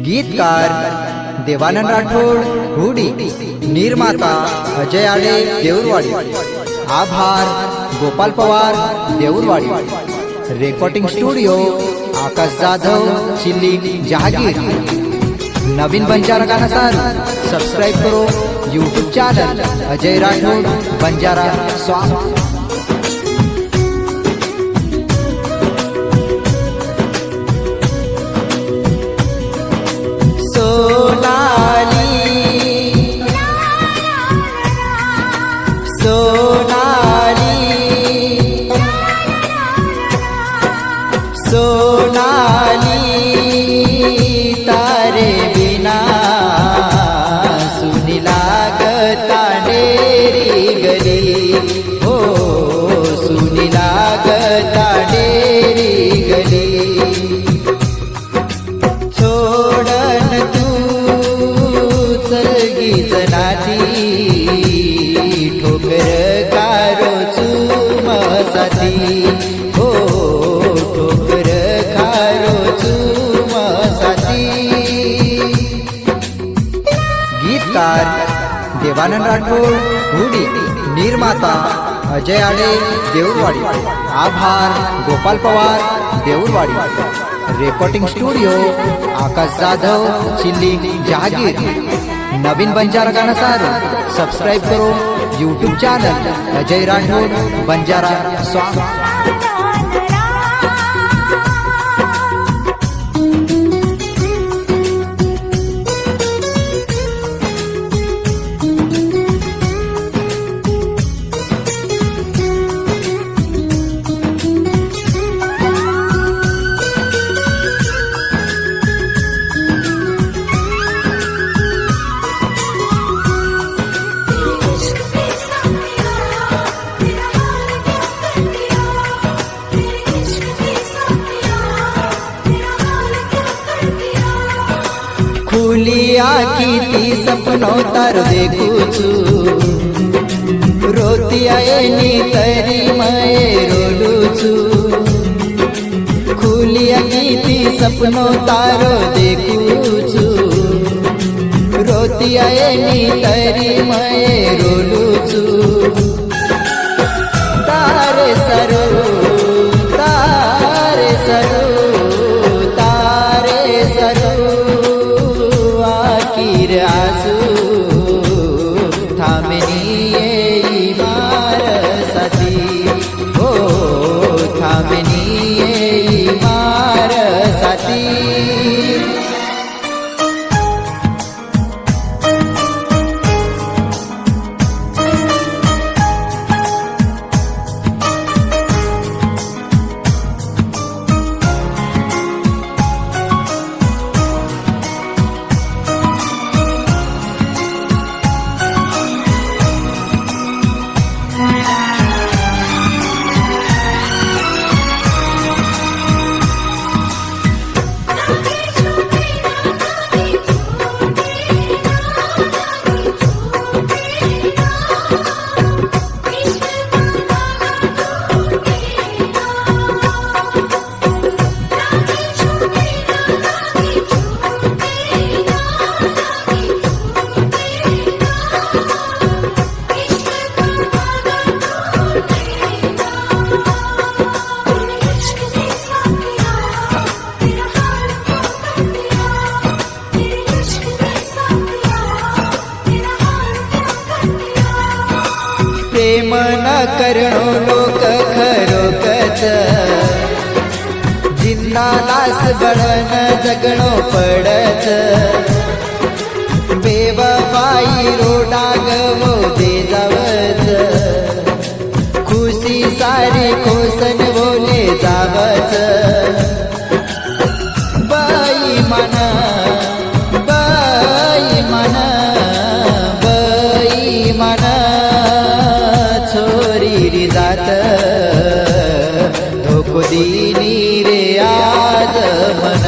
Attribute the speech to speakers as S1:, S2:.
S1: गीतकार देवानंद राठोड हुडी, निर्माता अजय आडे देऊरवाडी, आभार गोपाल पवार देऊरवाडी, रेकॉर्डिंग स्टुडिओ आकाश जाधव चिल्ली जहागीर। नवीन बंजारा गाना सब्सक्राइब करो YouTube channel Ajay Rathod Banjara song.
S2: सोनाली तारे बिना सुनी लागता डेरी गली, हो सुनी लागता डेरी गली। छोडन तू चलगीच नाती, ठोकर कारो चुमसाती, हो ठोकर खारो चुमसाती।
S1: गीतकार देवानंद राठोड हुडी, निर्माता अजय आडे देऊरवाडी, आभार गोपाल पवार देऊरवाडी, रेकॉर्डिंग स्टुडिओ आकाश जाधव चिल्ली जहागीर। नवीन बंजारा गाना सब्सक्राइब करो YouTube channel Ajay Rathod Banjara song.
S2: खुलिया की सपनों तर देखू छू, रोतिया एनी तरी मैं रोलू छू। खुलिया की सपनों तारो देखू छू, रोतिया एनी तरी मैं रोलू छू। तारे सरो तारे सरो तारे सरो आसू थामनी ये मार साथी, हो थामनी ये मार साथी। प्रेम न करणो लोक खरोखच, जिन्नालास बळन जगणो पडच। बेवफाई रोडा गवो दे जावच, खुशी सारी खोसन बोले जावच। बाई मन बाई मन बाई मन छोरी जात, धोको दिनी रे आज मन,